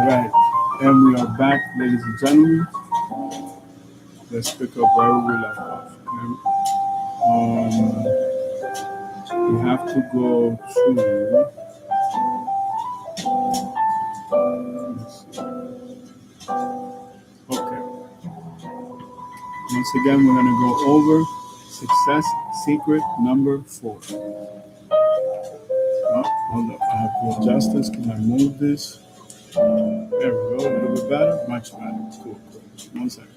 right. And we are back, ladies and gentlemen. Let's pick up where we left off. Okay? We have to go to. Let's see. Okay. Once again, we're going to go over success secret number 4. Oh, hold up. I have to adjust this. Can I move this? There we go. A little bit better. Much better. Cool. 1 second.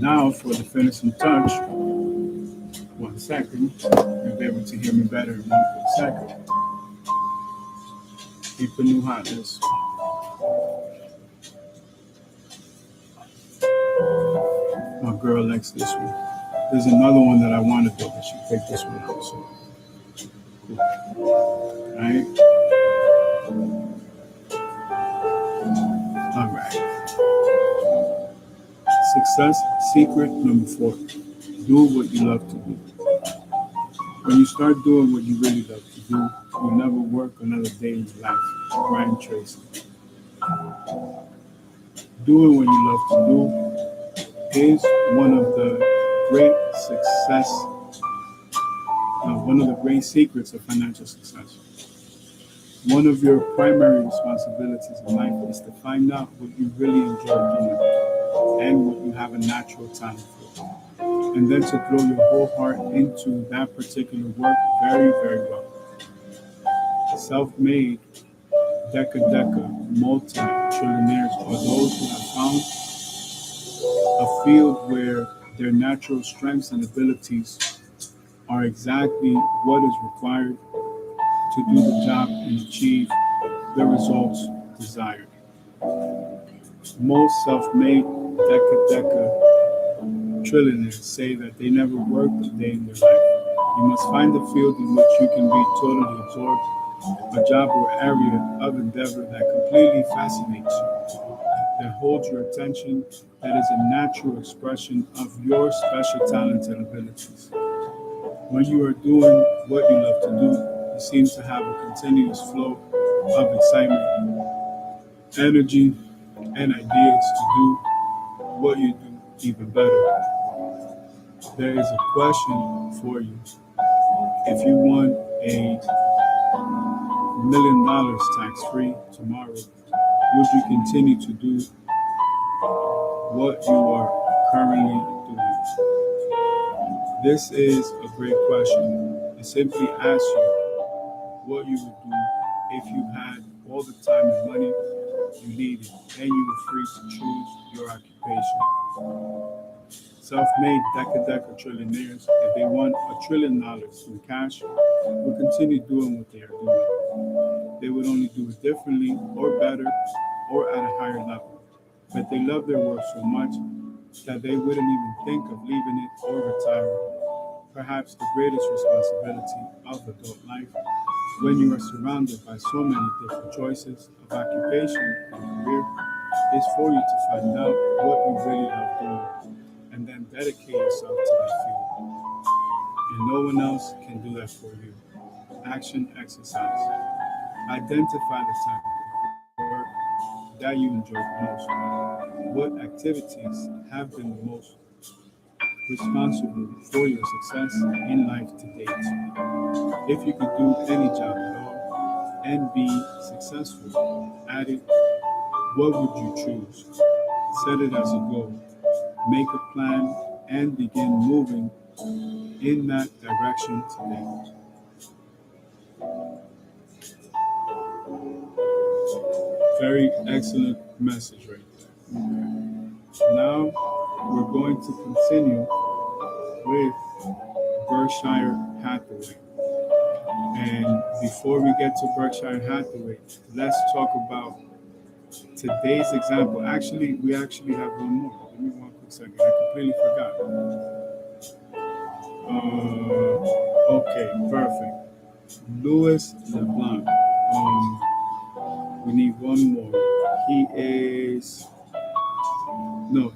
Now for the finishing touch. 1 second. You'll be able to hear me better in 1 quick second. Keep the new hotness. My girl likes this one. There's another one that I wanted though, but she picked this one out. So cool. Alright. Alright. Success secret number 4. Do what you love to do. When you start doing what you really love to do, you'll never work another day in your life. Brian Tracy. Doing what you love to do is one of the great success, one of the great secrets of financial success. One of your primary responsibilities in life is to find out what you really enjoy doing and what you have a natural talent for. And then to throw your whole heart into that particular work very, very well. Self-made, deca, multi-trillionaires are those who have found a field where their natural strengths and abilities are exactly what is required to do the job and achieve the results desired. Most self-made deca trillionaires say that they never worked a day in their life. You must find a field in which you can be totally absorbed, a job or area of endeavor that completely fascinates you, that holds your attention, that is a natural expression of your special talents and abilities. When you are doing what you love to do, you seem to have a continuous flow of excitement, energy, and ideas to do what you do even better. There is a question for you. If you won $1 million tax-free tomorrow, would you continue to do what you are currently doing? This is a great question. It simply asks you what you would do if you had all the time and money you needed and you were free to choose your occupation. Self-made deca trillionaires, if they won $1 trillion in cash, would continue doing what they are doing. They would only do it differently or better or at a higher level. But they love their work so much that they wouldn't even think of leaving it or retiring. Perhaps the greatest responsibility of adult life, when you are surrounded by so many different choices of occupation and career, is for you to find out what you really love doing and then dedicate yourself to that field. And no one else can do that for you. Action exercise. Identify the type of work that you enjoy the most. What activities have been the most responsible for your success in life to date? If you could do any job at all and be successful at it, what would you choose? Set it as a goal. Make a plan and begin moving in that direction today. Very excellent message right there. Okay. Now we're going to continue with Berkshire Hathaway. And before we get to Berkshire Hathaway, let's talk about today's example. Actually, we have one more. Give me 1 quick second. I completely forgot. Okay, perfect. Louis LeBlanc. We need one more.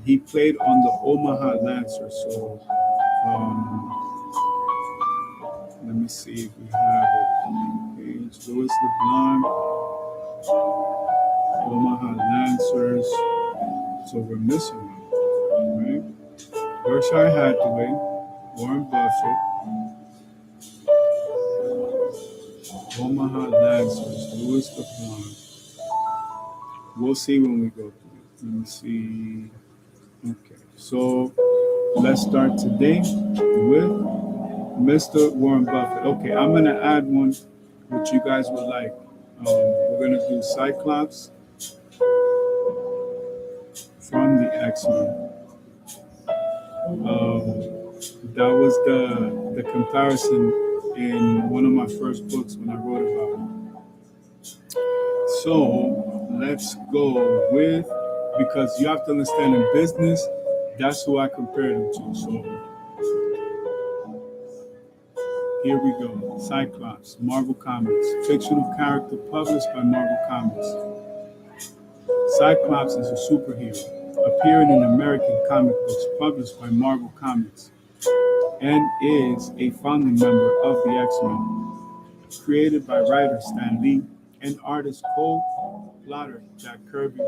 He played on the Omaha Lancers. So, let me see if we have it. Page Louis LeBlanc, Omaha Lancers. So we're missing one, right? Berkshire Hathaway, Warren Buffett, Omaha Lancers, Louis LeBlanc. We'll see when we go through it. Let me see. Okay, so let's start today with Mr. Warren Buffett. Okay, I'm going to add one which you guys would like. We're going to do Cyclops from the X-Men. That was the comparison in one of my first books when I wrote about it. So let's go with, because you have to understand in business, that's who I compare them to. So here we go. Cyclops, Marvel Comics, fictional character published by Marvel Comics. Cyclops is a superhero appearing in American comic books published by Marvel Comics and is a founding member of the X-Men. Created by writer Stan Lee and artist co-plotter Jack Kirby,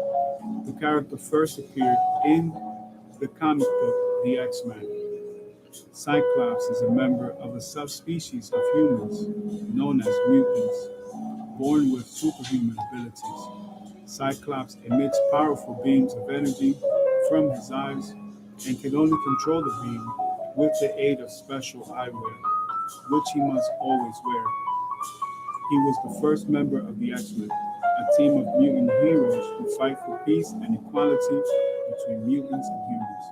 the character first appeared in the comic book The X-Men. Cyclops is a member of a subspecies of humans known as mutants, born with superhuman abilities. Cyclops emits powerful beams of energy from his eyes and can only control the beam with the aid of special eyewear, which he must always wear. He was the first member of the X-Men, a team of mutant heroes who fight for peace and equality between mutants and humans,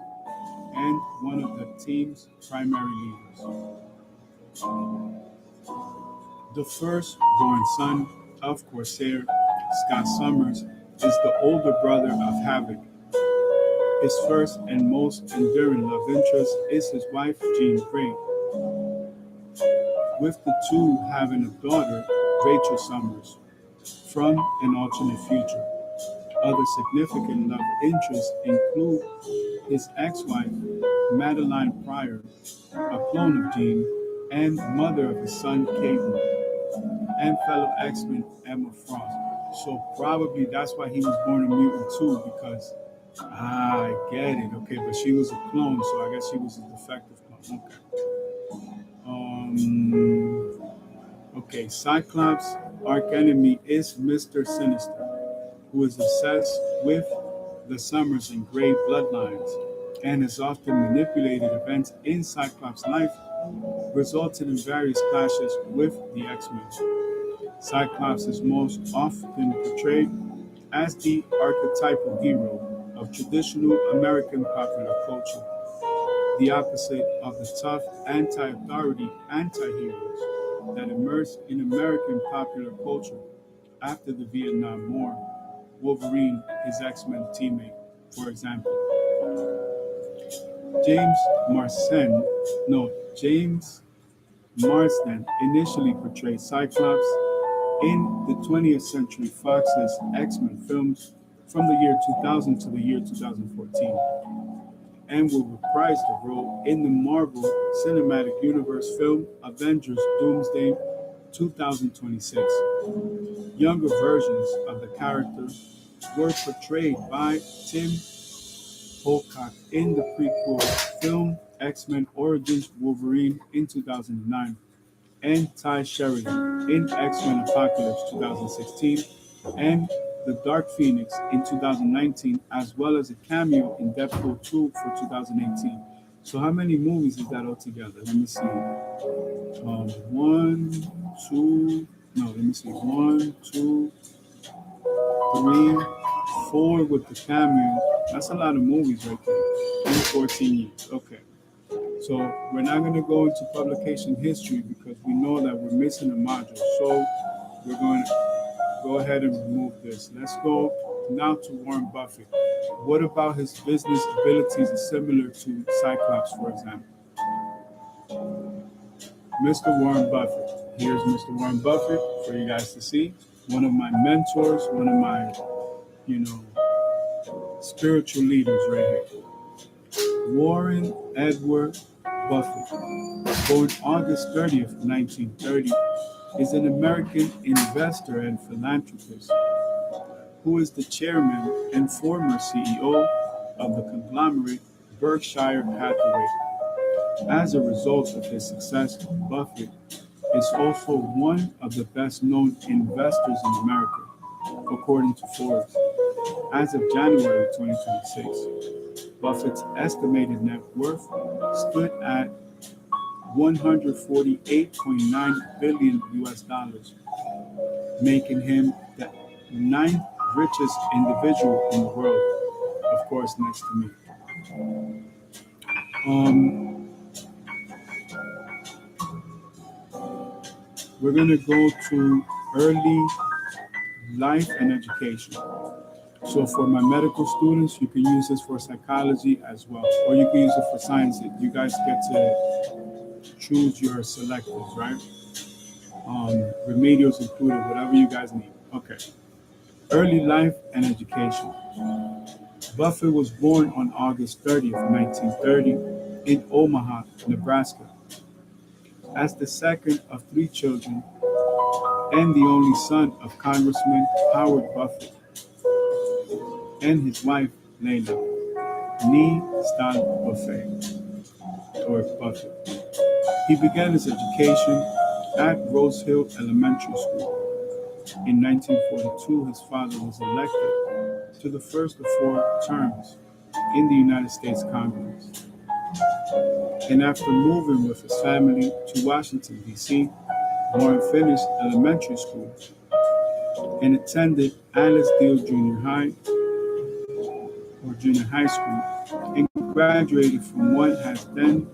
and one of the team's primary leaders. The first-born son of Corsair, Scott Summers, is the older brother of Havoc. His first and most enduring love interest is his wife, Jean Grey, with the two having a daughter, Rachel Summers, from an alternate future. Other significant love interests include his ex-wife, Madeline Pryor, a clone of Jean, and mother of his son, Caden, and fellow X-Men Emma Frost. So probably that's why he was born a mutant too, because I get it. Okay, but she was a clone, so I guess she was a defective clone. Okay, Cyclops' archenemy is Mr. Sinister, who is obsessed with the Summers and Grey bloodlines and has often manipulated events in Cyclops' life, resulting in various clashes with the X-Men. Cyclops is most often portrayed as the archetypal hero of traditional American popular culture, the opposite of the tough anti-authority anti-heroes that emerged in American popular culture after the Vietnam War. Wolverine, his X-Men teammate, for example. James Marsden initially portrayed Cyclops in the 20th Century Fox's X-Men films from the year 2000 to the year 2014, and will reprise the role in the Marvel Cinematic Universe film Avengers Doomsday 2026. Younger versions of the character were portrayed by Tim Pocock in the prequel film X-Men Origins Wolverine in 2009, and Ty Sheridan in X-Men Apocalypse 2016, and The Dark Phoenix in 2019, as well as a cameo in Deadpool 2 for 2018. So how many movies is that altogether? Let me see. One, two, three, four with the cameo. That's a lot of movies right there in 14 years. Okay. So we're not going to go into publication history because we know that we're missing a module. So we're going to go ahead and remove this. Let's go now to Warren Buffett. What about his business abilities is similar to Cyclops, for example? Mr. Warren Buffett. Here's Mr. Warren Buffett for you guys to see. One of my mentors, one of my, spiritual leaders right here. Warren Edward Buffett, born August 30th, 1930, is an American investor and philanthropist who is the chairman and former CEO of the conglomerate Berkshire Hathaway. As a result of his success, Buffett is also one of the best known investors in America, according to Forbes. As of January 2026, Buffett's estimated net worth stood at 148.9 billion US dollars, making him the ninth richest individual in the world, of course, next to me. We're going to go to early life and education. So for my medical students, you can use this for psychology as well, or you can use it for science. You guys get to choose your selectives, right? Remedials included, whatever you guys need. Okay. Early life and education. Buffett was born on August 30th, 1930 in Omaha, Nebraska. As the second of three children and the only son of Congressman Howard Buffett and his wife, Layla Nee Buffett, or Buffett. He began his education at Rose Hill Elementary School. In 1942, his father was elected to the first of 4 terms in the United States Congress. And after moving with his family to Washington, D.C., Warren finished elementary school and attended Alice Deal Junior High or Junior High School and graduated from what has then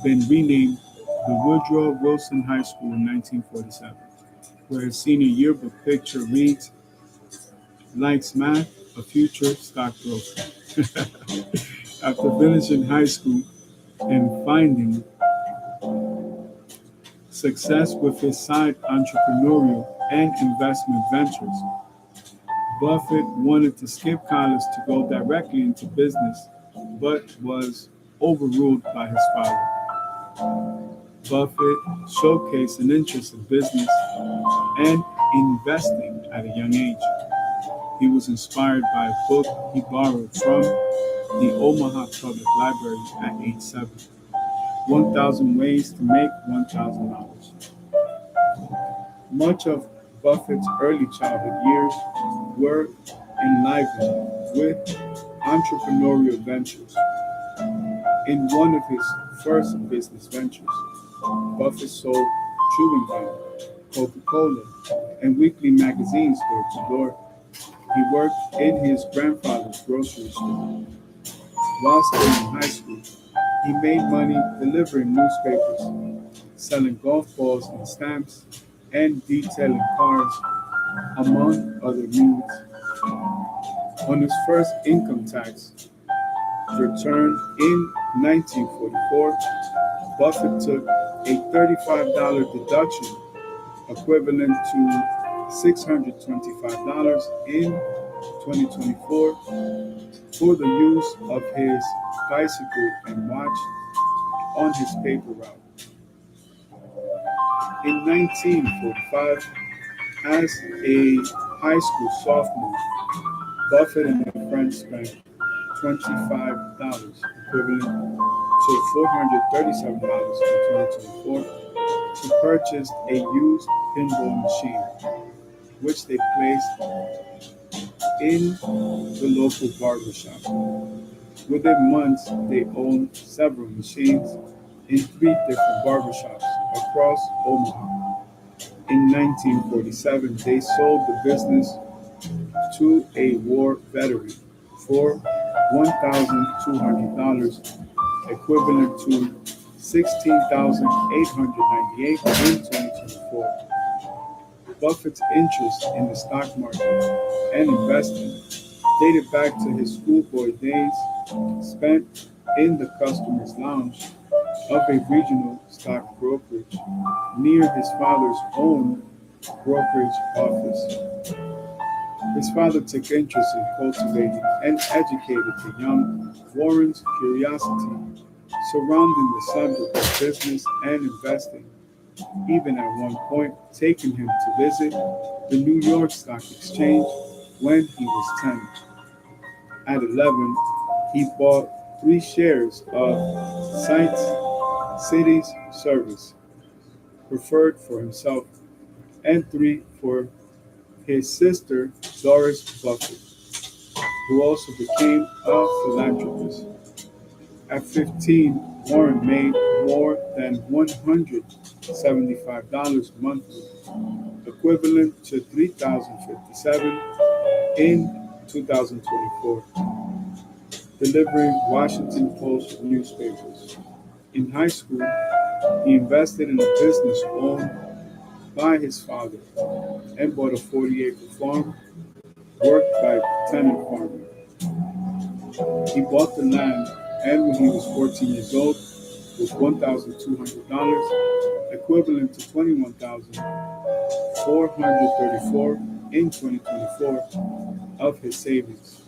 been renamed the Woodrow Wilson High School in 1947, where his senior yearbook picture reads, "Likes math, a future stockbroker." After finishing high school and finding success with his side entrepreneurial and investment ventures, Buffett wanted to skip college to go directly into business, but was overruled by his father. Buffett showcased an interest in business and investing at a young age. He was inspired by a book he borrowed from the Omaha Public Library at age 7, 1,000 Ways to Make $1,000. Much of Buffett's early childhood years were enlivened with entrepreneurial ventures. In one of his first business ventures, Buffett sold chewing gum, Coca-Cola, and weekly magazines door to door. He worked in his grandfather's grocery store. While still in high school, he made money delivering newspapers, selling golf balls and stamps, and detailing cars, among other means. On his first income tax return in 1944, Buffett took a $35 deduction, equivalent to $625 in 2024, for the use of his bicycle and watch on his paper route. In 1945, as a high school sophomore, Buffett and a friend spent $25, equivalent to $437 in 2024, to purchase a used pinball machine, which they placed in the local barbershop. Within months, they owned several machines in 3 different barbershops across Omaha. In 1947, they sold the business to a war veteran for $1,200, equivalent to $16,898 in 2024. Buffett's interest in the stock market and investing dated back to his schoolboy days spent in the customer's lounge of a regional stock brokerage near his father's own brokerage office. His father took interest in cultivating and educated the young Warren's curiosity surrounding the subject of business and investing even at one point taking him to visit the New York Stock Exchange when he was 10. At 11, he bought 3 shares of Sites Cities Service, preferred for himself, and 3 for his sister, Doris Buffett, who also became a philanthropist. At 15, Warren made more than $175 monthly, equivalent to $3,057 in 2024, delivering Washington Post newspapers. In high school, he invested in a business owned by his father and bought a 40-acre farm worked by a tenant farmer. He bought the land, and when he was 14 years old, with $1,200, equivalent to $21,434 in 2024, of his savings.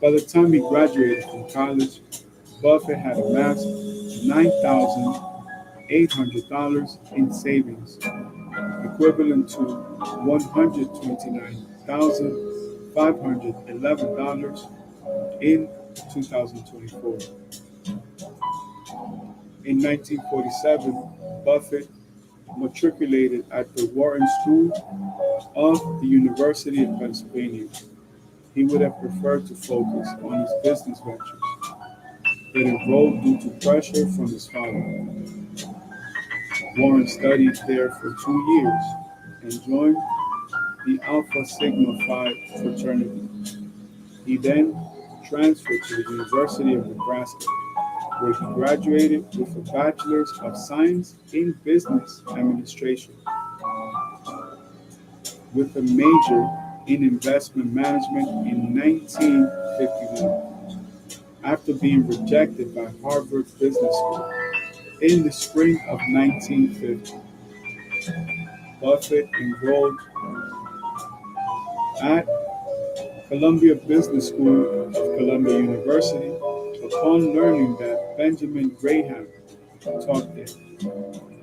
By the time he graduated from college, Buffett had amassed $9,800 in savings, equivalent to $129,511 in 2024. In 1947, Buffett matriculated at the Wharton School of the University of Pennsylvania. He would have preferred to focus on his business ventures, but enrolled due to pressure from his father. Warren studied there for 2 years and joined the Alpha Sigma Phi fraternity. He then transferred to the University of Nebraska, where he graduated with a Bachelor's of Science in Business Administration, with a major in investment management in 1951. After being rejected by Harvard Business School in the spring of 1950, Buffett enrolled at Columbia Business School of Columbia University upon learning that Benjamin Graham taught there.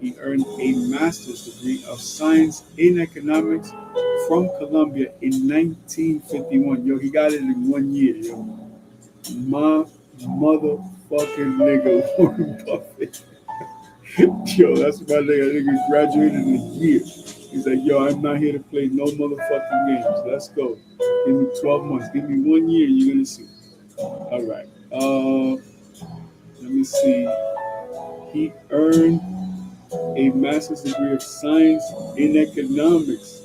He earned a master's degree of science in economics from Columbia in 1951. Yo, he got it in 1 year, yo. My motherfucking nigga, Warren Buffett. Yo, that's my nigga. Nigga graduated in a year. He's like, yo, I'm not here to play no motherfucking games. Let's go. Give me 12 months. Give me 1 year. You're gonna see. All right. Let me see. He earned a master's degree of science in economics.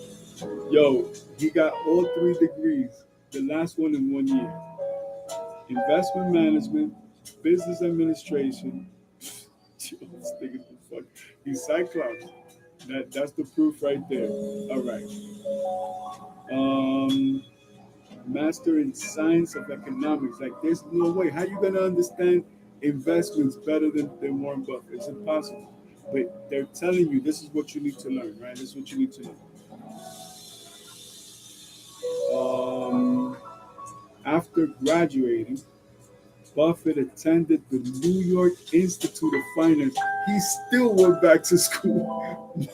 Yo, he got all 3 degrees. The last one in 1 year. Investment management, business administration. Yo, this nigga the fuck. He's Cyclops. That's the proof right there. All right. Master in science of economics. Like, there's no way. How you gonna understand investments better than Warren Buffett? It's impossible. But they're telling you this is what you need to learn, right? This is what you need to know. After graduating, Buffett attended the New York Institute of Finance. He still went back to school.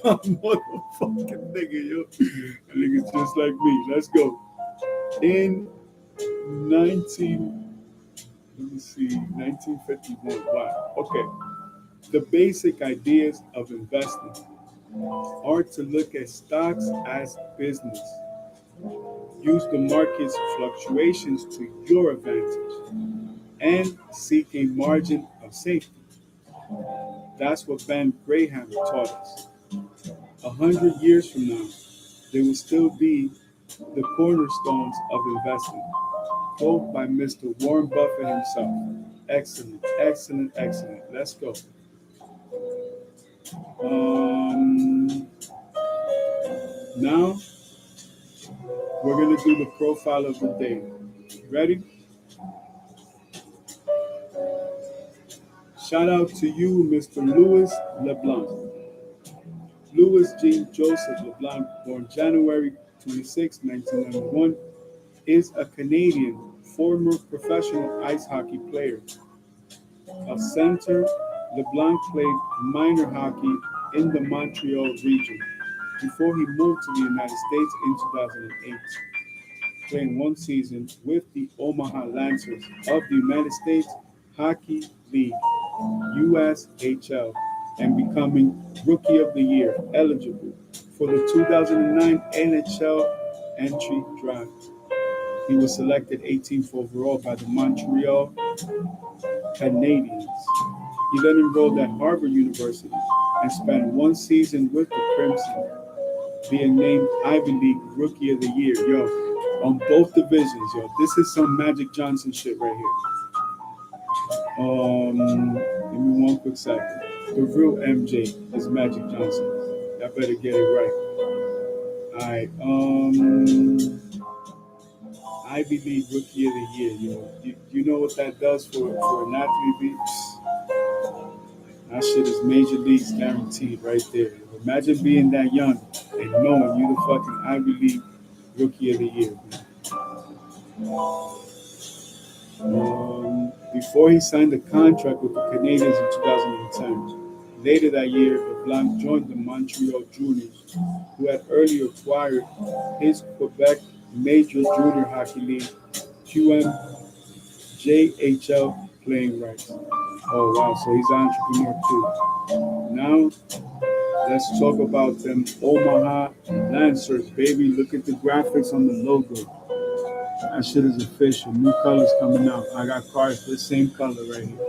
My motherfucking nigga, yo. That nigga's just like me. Let's go. In 1951. Wow. Okay. The basic ideas of investing are to look at stocks as business. Use the market's fluctuations to your advantage and seek a margin of safety. That's what Ben Graham taught us. 100 years from now, they will still be the cornerstones of investing. Quote by Mr. Warren Buffett himself. Excellent, excellent, excellent. Let's go. Now, we're going to do the profile of the day. Ready? Shout out to you, Mr. Louis LeBlanc. Louis Jean Joseph LeBlanc, born January 26, 1991, is a Canadian former professional ice hockey player. A center, LeBlanc played minor hockey in the Montreal region before he moved to the United States in 2008, playing one season with the Omaha Lancers of the United States Hockey League USHL and becoming Rookie of the Year eligible for the 2009 NHL entry draft. He was selected 18th overall by the Montreal Canadiens. He then enrolled at Harvard University and spent one season with the Crimson, being named Ivy League Rookie of the Year. Yo, on both divisions, yo. This is some Magic Johnson shit right here. Give me one quick second. The real MJ is Magic Johnson. I better get it right. Alright, Ivy League Rookie of the Year, yo. You know what that does for an athlete? That shit is major leagues guaranteed right there. Imagine being that young and knowing you the fucking Ivy League Rookie of the Year. Before he signed a contract with the Canadiens in 2010. Later that year, LeBlanc joined the Montreal Juniors, who had earlier acquired his Quebec Major Junior Hockey League QMJHL playing rights. Oh wow, so he's an entrepreneur too. Now, let's talk about them Omaha Lancers, baby. Look at the graphics on the logo. That shit is official. New colors coming out. I got cards the same color right here.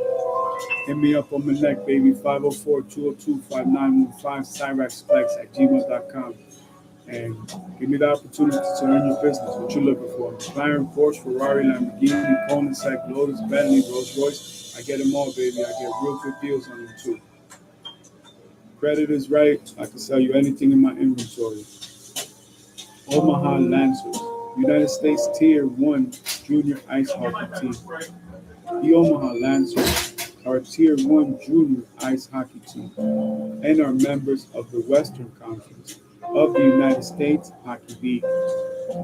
Hit me up on my neck, baby. 504-202-5915, cyrexflex@gmail.com. And give me the opportunity to earn your business. What you looking for? McLaren, Porsche, Ferrari, Lamborghini, Koenigsegg, Lotus, Bentley, Rolls Royce. I get them all, baby. I get real good deals on them too. Credit is right. I can sell you anything in my inventory. Omaha Lancers, United States Tier 1 Junior Ice Hockey Team. The Omaha Lancers are a Tier 1 Junior Ice Hockey Team and are members of the Western Conference of the United States Hockey League,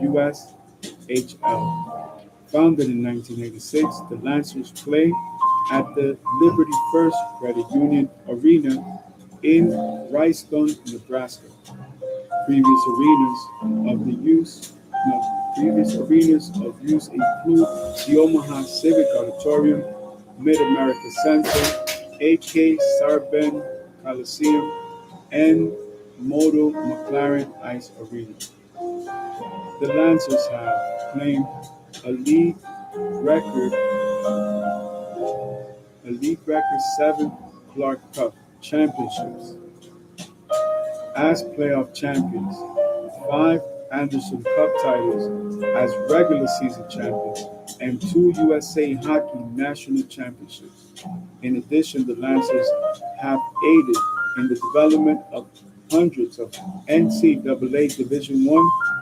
USHL. Founded in 1986, the Lancers play at the Liberty First Credit Union Arena in Rhinestone, Nebraska. Previous arenas of use include the Omaha Civic Auditorium, Mid-America Center, AK Sarben Coliseum, and Modo McLaren Ice Arena. The Lancers have claimed a league record 7 Clark Cup championships as playoff champions, 5 Anderson Cup titles as regular season champions, and 2 USA Hockey National Championships. In addition, the Lancers have aided in the development of hundreds of NCAA Division I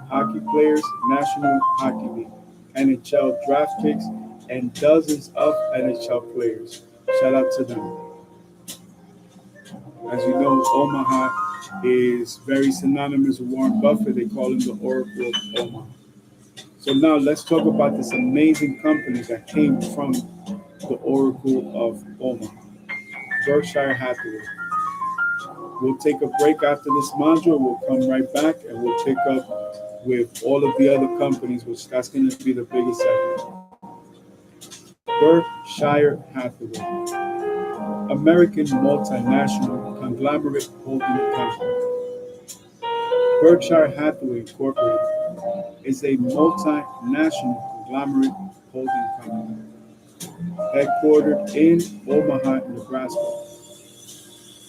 hockey players, National Hockey League, NHL draft picks, and dozens of NHL players. Shout out to them. As you know, Omaha is very synonymous with Warren Buffett. They call him the Oracle of Omaha. So now let's talk about this amazing company that came from the Oracle of Omaha, Berkshire Hathaway. We'll take a break after this module. We'll come right back and we'll pick up with all of the other companies, which that's going to be the biggest segment. Berkshire Hathaway, American multinational conglomerate holding company. Berkshire Hathaway Incorporated is a multinational conglomerate holding company headquartered in Omaha, Nebraska.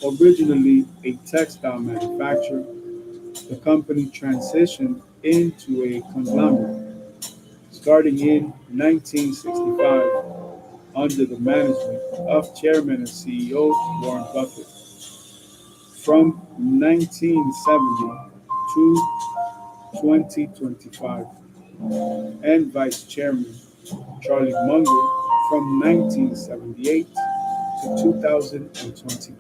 Originally a textile manufacturer, the company transitioned into a conglomerate starting in 1965 under the management of Chairman and CEO Warren Buffett. From 1970 to 2025, and Vice Chairman Charlie Munger from 1978 to 2023.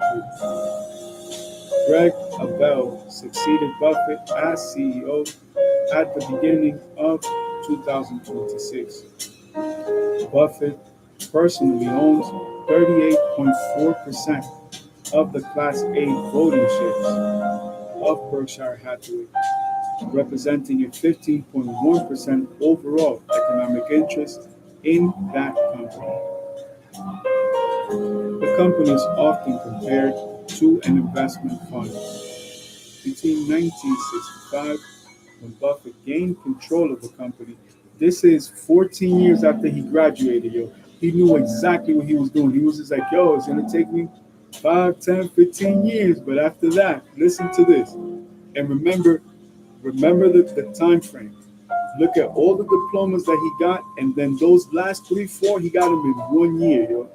Greg Abel succeeded Buffett as CEO at the beginning of 2026. Buffett personally owns 38.4% of the Class A voting shares of Berkshire Hathaway, representing a 15.1% overall economic interest in that company. The company is often compared to an investment fund. Between 1965, when Buffett gained control of the company, this is 14 years after he graduated, yo. He knew exactly what he was doing. He was just like, yo, it's going to take me 5, 10, 15 years. But after that, listen to this. And remember the time frame. Look at all the diplomas that he got, and then those last 3, 4, he got them in 1 year, yo.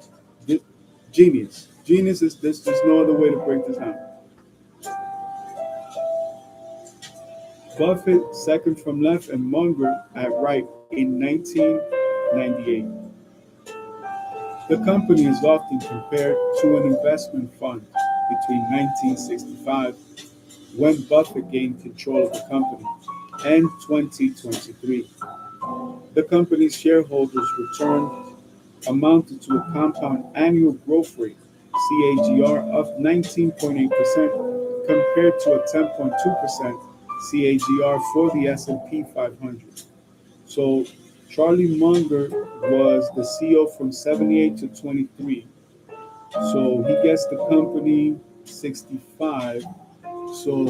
Genius. Genius is this. There's no other way to break this down. Buffett, second from left, and Munger at right in 1998. The company is often compared to an investment fund between 1965, when Buffett gained control of the company, and 2023. The company's shareholders' return amounted to a compound annual growth rate (CAGR) of 19.8% compared to a 10.2% CAGR for the S&P 500. So Charlie Munger was the CEO from 78 to 23. So he gets the company 65. So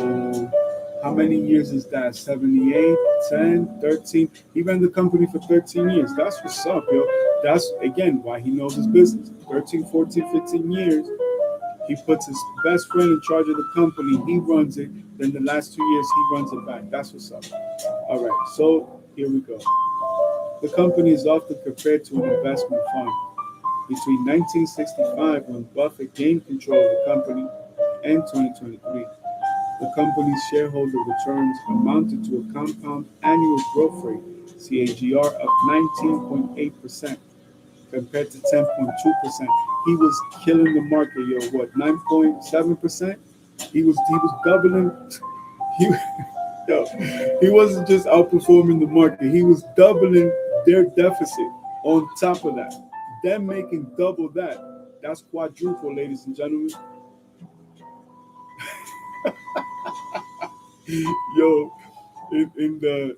how many years is that? 78, 10, 13. He ran the company for 13 years. That's what's up, yo. That's, again, why he knows his business. 13, 14, 15 years. He puts his best friend in charge of the company. He runs it. Then the last 2 years, he runs it back. That's what's up. All right, so here we go. The company is often compared to an investment fund. Between 1965, when Buffett gained control of the company, and 2023, the company's shareholder returns amounted to a compound annual growth rate (CAGR) of 19.8% compared to 10.2%. He was killing the market, yo. What, 9.7%? He was doubling. He yo, he wasn't just outperforming the market. He was doubling their deficit on top of that. Them making double that. That's quadruple, ladies and gentlemen. Yo, in the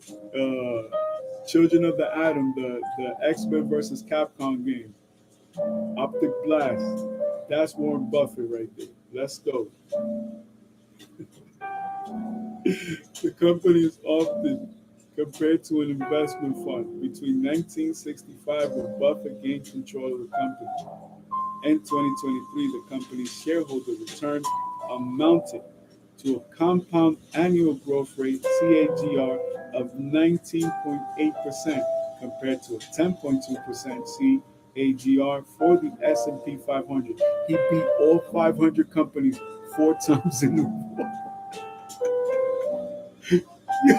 Children of the Atom, the X-Men versus Capcom game, Optic Blast. That's Warren Buffett right there. Let's go. The company is often compared to an investment fund. Between 1965, when Buffett gained control of the company, and 2023, the company's shareholder return amounted to a compound annual growth rate (CAGR) of 19.8% compared to a 10.2% CAGR for the S&P 500. He beat all 500 companies 4 times in a row. Yo,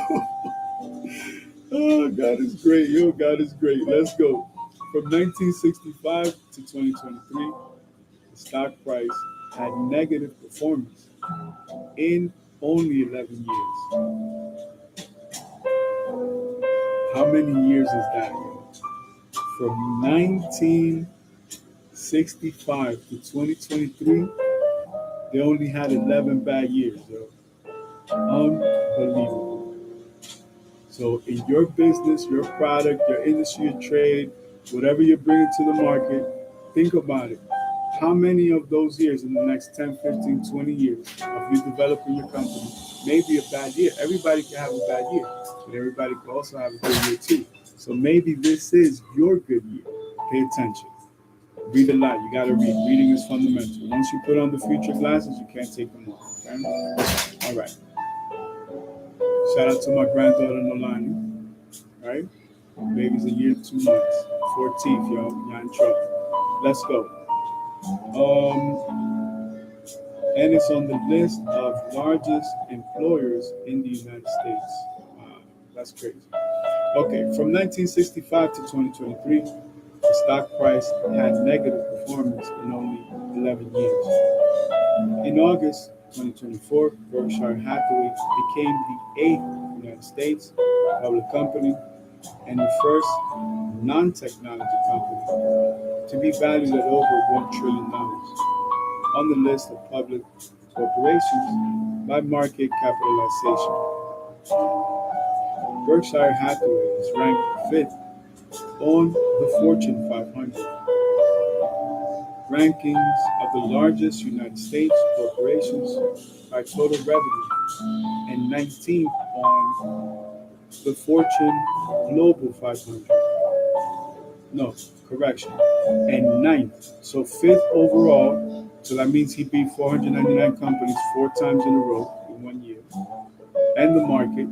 oh, God is great. Yo, God is great. Let's go. From 1965 to 2023, the stock price had negative performance in only 11 years. How many years is that? From 1965 to 2023, they only had 11 bad years. Yo. Unbelievable. So in your business, your product, your industry, your trade, whatever you're bringing to the market, think about it. How many of those years in the next 10, 15, 20 years of you developing your company may be a bad year? Everybody can have a bad year, but everybody can also have a good year too. So maybe this is your good year. Pay attention. Read a lot. You got to read. Reading is fundamental. Once you put on the future glasses, you can't take them off. Okay? All right. Shout out to my granddaughter Nolani. Right? Baby's a year, 2 months. 4 teeth, yo. You're in trouble. Let's go. And it's on the list of largest employers in the United States. Wow, that's crazy. Okay, from 1965 to 2023, the stock price had negative performance in only 11 years. In August 2024, Berkshire Hathaway became the eighth United States public company and the first non-technology company to be valued at over $1 trillion. on the list of public corporations by market capitalization. Berkshire Hathaway is ranked fifth on the Fortune 500 rankings of the largest United States corporations by total revenue and 19th on the Fortune Global 500. No, correction. And ninth. So fifth overall. So that means he beat 499 companies 4 times in a row in 1 year. And the market.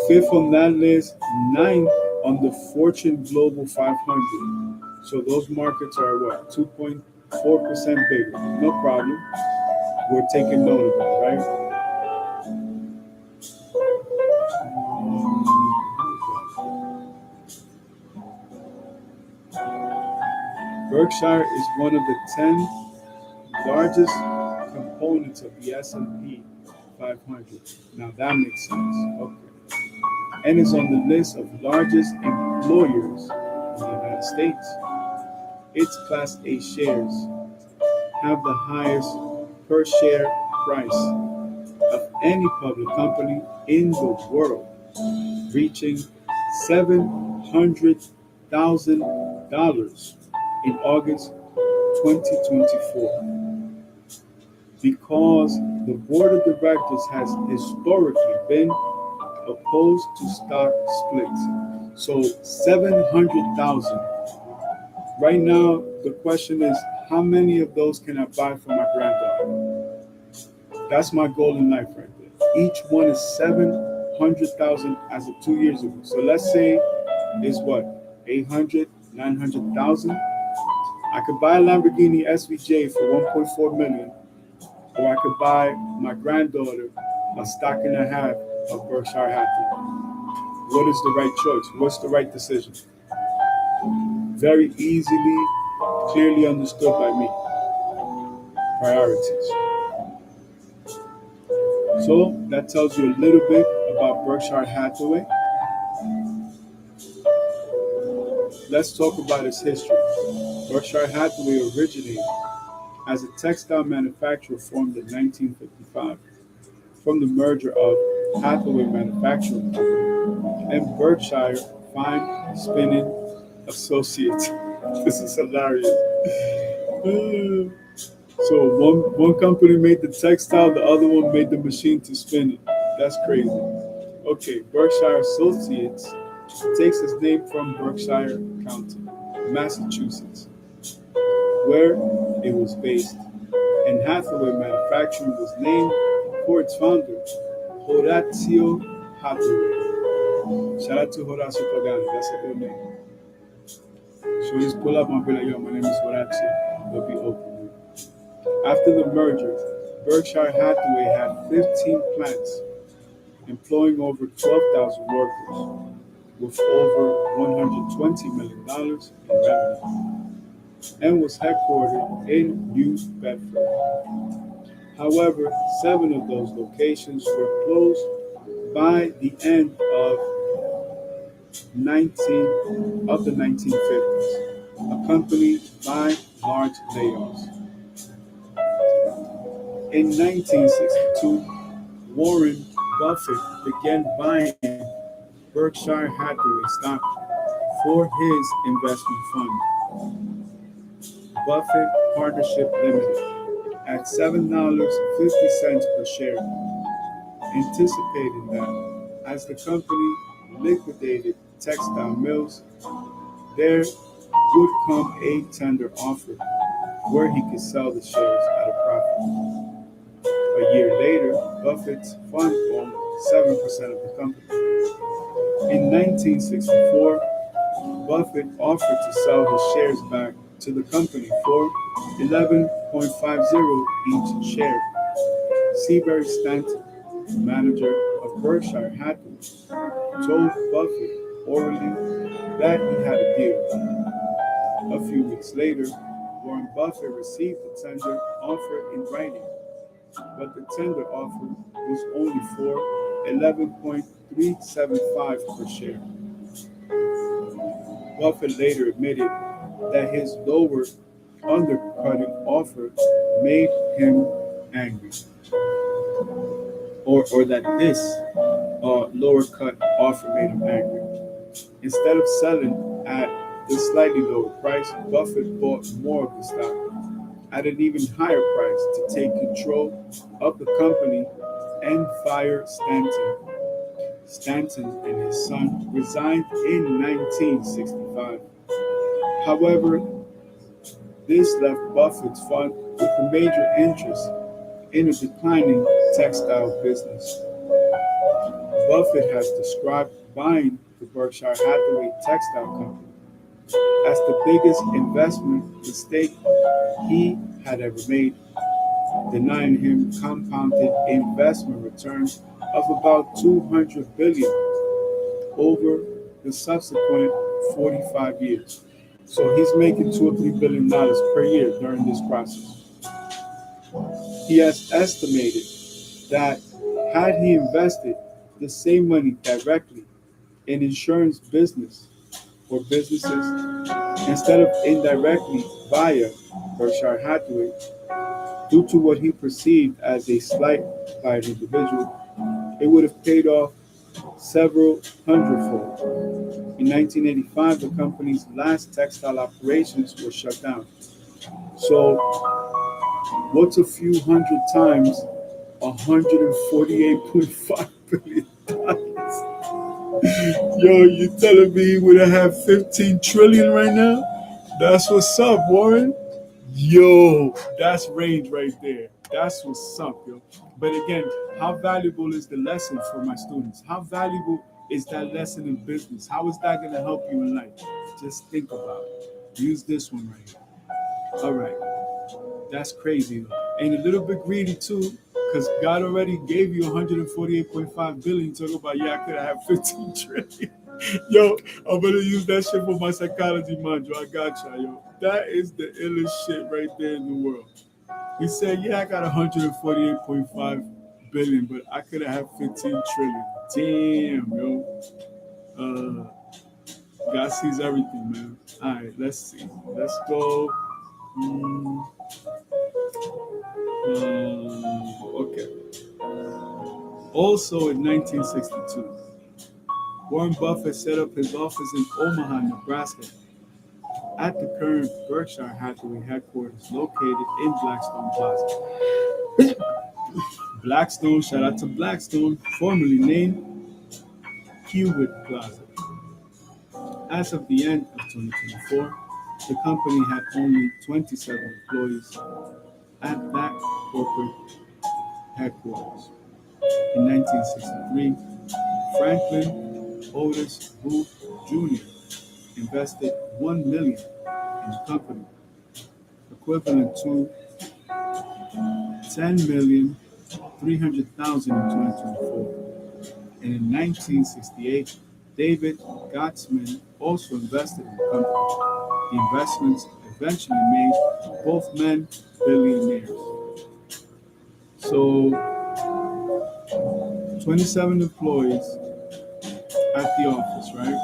Fifth on that list, ninth on the Fortune Global 500. So those markets are what? 2.4% bigger. No problem. We're taking note of that, right? Berkshire is one of the 10 largest components of the S&P 500. Now that makes sense. Okay. And is on the list of largest employers in the United States. Its Class A shares have the highest per share price of any public company in the world, reaching $700,000 in August 2024. Because the board of directors has historically been opposed to stock splits. So 700,000. Right now, the question is, how many of those can I buy for my granddaughter? That's my goal in life right there. Each one is 700,000 as of 2 years ago. So let's say is what? 800, 900,000. I could buy a Lamborghini SVJ for 1.4 million, or I could buy my granddaughter a stock and a half of Berkshire Hathaway. What is the right choice? What's the right decision? Very easily, clearly understood by me. Priorities. So that tells you a little bit about Berkshire Hathaway. Let's talk about its history. Berkshire Hathaway originated as a textile manufacturer formed in 1955 from the merger of Hathaway Manufacturing Company and Berkshire Fine Spinning Associates. This is hilarious. So one company made the textile, the other one made the machine to spin it. That's crazy. Okay, Berkshire Associates takes its name from Berkshire County, Massachusetts, where it was based. And Hathaway Manufacturing was named for its founder, Horatio Hathaway. Shout out to Horacio Pagani, that's a good name. So just pull up and be like, yo, my name is Horatio. They'll be open. After the merger, Berkshire Hathaway had 15 plants, employing over 12,000 workers, with over $120 million in revenue, and was headquartered in New Bedford. However, 7 of those locations were closed by the end of the 1950s, accompanied by large layoffs. In 1962, Warren Buffett began buying Berkshire Hathaway stock for his investment fund, Buffett Partnership Limited, at $7.50 per share, anticipating that as the company liquidated textile mills, there would come a tender offer where he could sell the shares at a profit. A year later, Buffett's fund owned 7% of the company. In 1964, Buffett offered to sell his shares back to the company for $11.50 each share. Seabury Stanton, manager of Berkshire Hathaway, told Buffett orally that he had a deal. A few weeks later, Warren Buffett received the tender offer in writing, but the tender offer was only for $11.375 per share. Buffett later admitted that his lower undercutting offer made him angry, or that this lower cut offer made him angry. Instead of selling at the slightly lower price, Buffett bought more of the stock at an even higher price to take control of the company and fire Stanton. Stanton and his son resigned in 1965. However, this left Buffett's fund with a major interest in a declining textile business. Buffett has described buying the Berkshire Hathaway Textile Company as the biggest investment mistake he had ever made, denying him compounded investment returns of about 200 billion over the subsequent 45 years. So he's making $2 or $3 billion per year during this process. He has estimated that had he invested the same money directly in insurance business or businesses instead of indirectly via Berkshire Hathaway, due to what he perceived as a slight by an individual, it would have paid off several hundredfold. In 1985, the company's last textile operations were shut down. So, what's a few hundred times $148.5 billion? Yo, you telling me he would have had 15 trillion right now? That's what's up, Warren. Yo, that's range right there. That's what's up, yo. But again, how valuable is the lesson for my students? How valuable is that lesson in business? How is that going to help you in life? Just think about it. Use this one right here. All right. That's crazy, though. And a little bit greedy, too, because God already gave you 148.5 billion. Talk about, yeah, I could have had 15 trillion. Yo, I'm going to use that shit for my psychology module. I got you, yo. That is the illest shit right there in the world. He said, yeah, I got 148.5 billion, but I could have had 15 trillion. Damn, yo. God sees everything, man. All right, let's see. Let's go. Okay. Also in 1962, Warren Buffett set up his office in Omaha, Nebraska, at the current Berkshire Hathaway headquarters located in Blackstone Plaza. Blackstone, shout out to Blackstone, formerly named Hewitt Plaza. As of the end of 2024, the company had only 27 employees at that corporate headquarters. In 1963, Franklin Otis Booth Jr. invested $1 million in the company, equivalent to $10,300,000 in 2024. And in 1968, David Gottesman also invested in the company. The investments eventually made both men billionaires. So, 27 employees at the office, right?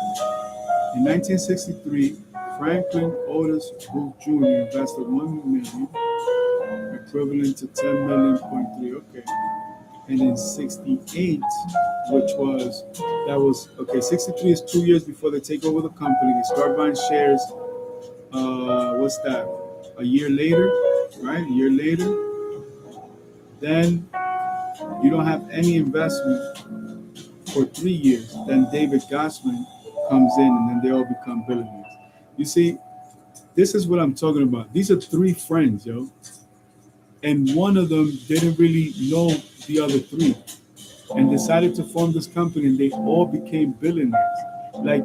In 1963, Franklin Otis Booth Jr. invested $1 million, equivalent to 10.3 million. Okay. And in 68, okay, 63 is 2 years before they take over the company. They start buying shares, what's that? A year later, right? A year later. Then you don't have any investment for 3 years. Then David Gottesman comes in and then they all become billionaires. You see, this is what I'm talking about. These are 3 friends, yo. And one of them didn't really know the other 3 and decided to form this company and they all became billionaires. Like,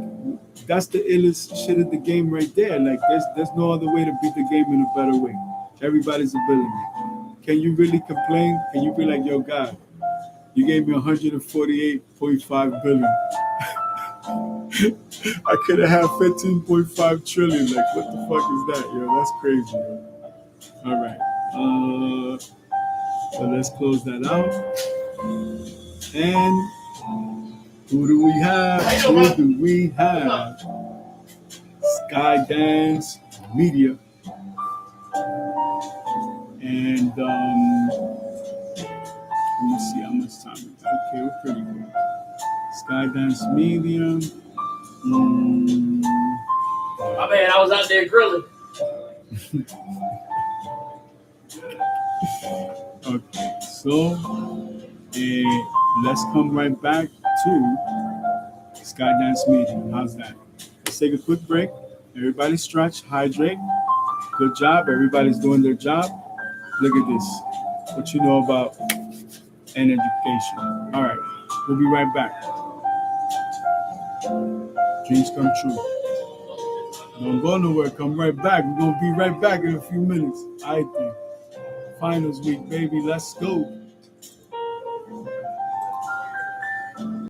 that's the illest shit of the game right there. Like, there's no other way to beat the game in a better way. Everybody's a billionaire. Can you really complain? Can you be like, yo, God, you gave me 148.5 billion. I could have had 15.5 trillion. Like, what the fuck is that, yo? That's crazy, yo. All right. So let's close that out. And who do we have? Skydance Media. And let me see how much time we got. Okay, we're pretty good. Skydance medium. My man, I was out there grilling. Okay, so let's come right back to Skydance medium. How's that? Let's take a quick break. Everybody stretch, hydrate. Good job. Everybody's doing their job. Look at this. What you know about an education. All right, we'll be right back. Dreams come true. Don't go nowhere. Come right back. We're going to be right back in a few minutes. I think. Finals week, baby. Let's go.